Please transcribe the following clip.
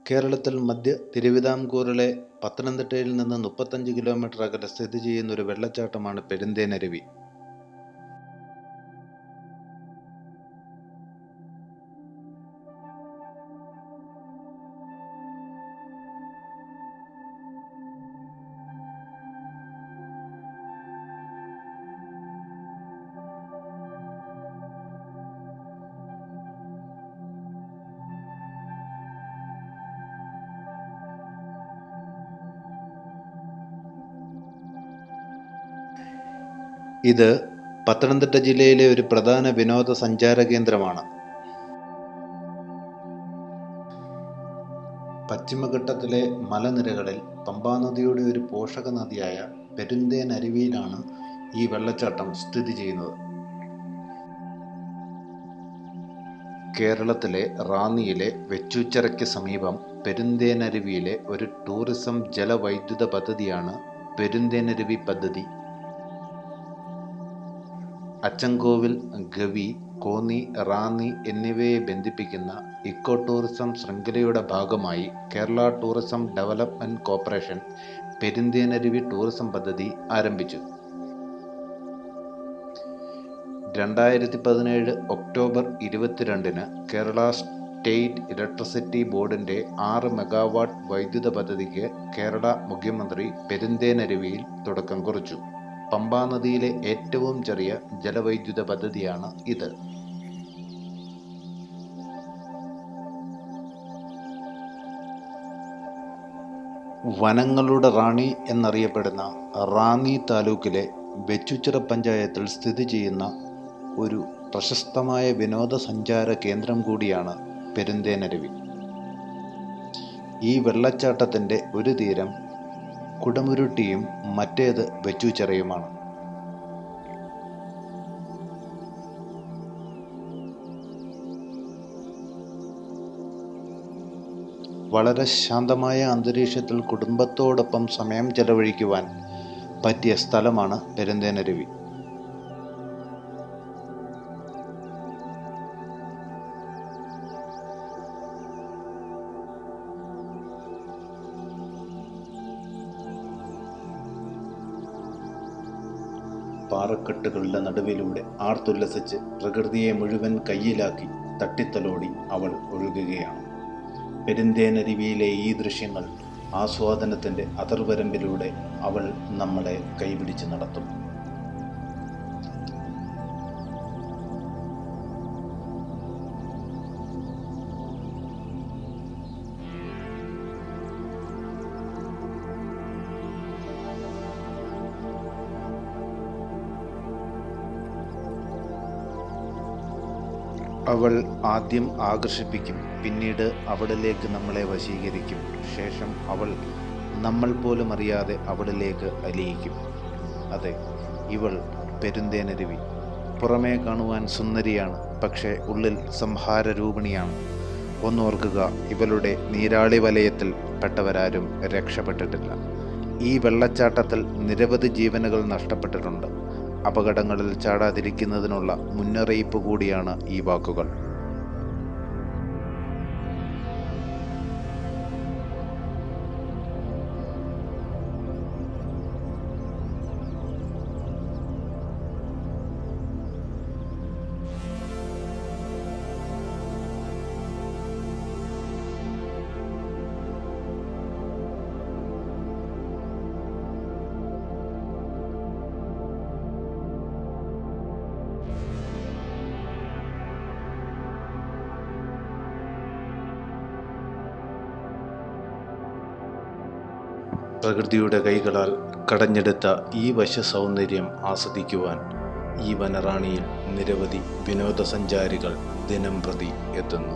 കേരളത്തിൽ മധ്യ തിരുവിതാംകൂറിലെ പത്തനംതിട്ടയിൽ നിന്ന് 35 കിലോമീറ്റർ അകലെ സ്ഥിതി ചെയ്യുന്ന ഒരു വെള്ളച്ചാട്ടമാണ് പെരുന്തേനരുവി. ഇത് പത്തനംതിട്ട ജില്ലയിലെ ഒരു പ്രധാന വിനോദസഞ്ചാര കേന്ദ്രമാണ്. പശ്ചിമഘട്ടത്തിലെ മലനിരകളിൽ പമ്പാനദിയുടെ ഒരു പോഷക നദിയായ പെരുന്തേനരുവിയിലാണ് ഈ വെള്ളച്ചാട്ടം സ്ഥിതി ചെയ്യുന്നത്. കേരളത്തിലെ റാന്നിയിലെ വെച്ചൂച്ചിറയ്ക്ക് സമീപം പെരുന്തേനരുവിയിലെ ഒരു ടൂറിസം ജലവൈദ്യുത പദ്ധതിയാണ് പെരുന്തേനരുവി പദ്ധതി. അച്ചൻകോവിൽ, ഗവി, കോന്നി, റാന്നി എന്നിവയെ ബന്ധിപ്പിക്കുന്ന ഇക്കോ ടൂറിസം ശൃംഖലയുടെ ഭാഗമായി Kerala tourism development corporation Perunthenaruvi tourism പദ്ധതി ആരംഭിച്ചു. 2017 ഒക്ടോബർ 22 കേരള സ്റ്റേറ്റ് ഇലക്ട്രിസിറ്റി ബോർഡിൻ്റെ 6 മെഗാവാട്ട് വൈദ്യുത പദ്ധതിക്ക് കേരള മുഖ്യമന്ത്രി പെരുന്തേനരുവിയിൽ തുടക്കം കുറിച്ചു. പമ്പാനദിയിലെ ഏറ്റവും ചെറിയ ജലവൈദ്യുത പദ്ധതിയാണ് ഇത്. വനങ്ങളുടെ റാണി എന്നറിയപ്പെടുന്ന റാന്നി താലൂക്കിലെ വെച്ചൂച്ചിറ പഞ്ചായത്തിൽ സ്ഥിതി ചെയ്യുന്ന ഒരു പ്രശസ്തമായ വിനോദസഞ്ചാര കേന്ദ്രം കൂടിയാണ് പെരുന്തേനരുവി. ഈ വെള്ളച്ചാട്ടത്തിൻ്റെ ഒരു തീരം കുടമുരുട്ടിയും മറ്റേത് വെച്ചൂച്ചിറയുമാണ്. വളരെ ശാന്തമായ അന്തരീക്ഷത്തിൽ കുടുംബത്തോടൊപ്പം സമയം ചെലവഴിക്കുവാൻ പറ്റിയ സ്ഥലമാണ് പെരുന്തേനരുവി. പാറക്കെട്ടുകളുടെ നടുവിലൂടെ ആർത്തുല്ലസിച്ച് പ്രകൃതിയെ മുഴുവൻ കയ്യിലാക്കി തട്ടിത്തലോടി അവൾ ഒഴുകുകയാണ്. പെരുന്തേനരുവിയിലെ ഈ ദൃശ്യങ്ങൾ ആസ്വാദനത്തിൻ്റെ അതിർവരമ്പിലൂടെ അവൾ നമ്മളെ കൈപിടിച്ച് നടത്തും. അവൾ ആദ്യം ആകർഷിപ്പിക്കും, പിന്നീട് അവളിലേക്ക് നമ്മളെ വശീകരിക്കും. ശേഷം അവൾ നമ്മൾ പോലും അറിയാതെ അവളിലേക്ക് അലിയിക്കും. അതെ, ഇവൾ പെരുന്തേനരുവി. പുറമേ കാണുവാൻ സുന്ദരിയാണ്, പക്ഷേ ഉള്ളിൽ സംഹാരരൂപിണിയാണ്. ഒന്നോർക്കുക, ഇവളുടെ നീരാളി വലയത്തിൽ പെട്ടവരാരും രക്ഷപ്പെട്ടിട്ടില്ല. ഈ വെള്ളച്ചാട്ടത്തിൽ നിരവധി ജീവനുകൾ നഷ്ടപ്പെട്ടിട്ടുണ്ട്. അപകടങ്ങളിൽ ചാടാതിരിക്കുന്നതിനുള്ള മുന്നറിയിപ്പ് കൂടിയാണ് ഈ വാക്കുകൾ. പ്രകൃതിയുടെ കൈകളാൽ കടഞ്ഞെടുത്ത ഈ വശ്യസൗന്ദര്യം ആസ്വദിക്കുവാൻ ഈ വനറാണിയിൽ നിരവധി വിനോദസഞ്ചാരികൾ ദിനംപ്രതി എത്തുന്നു.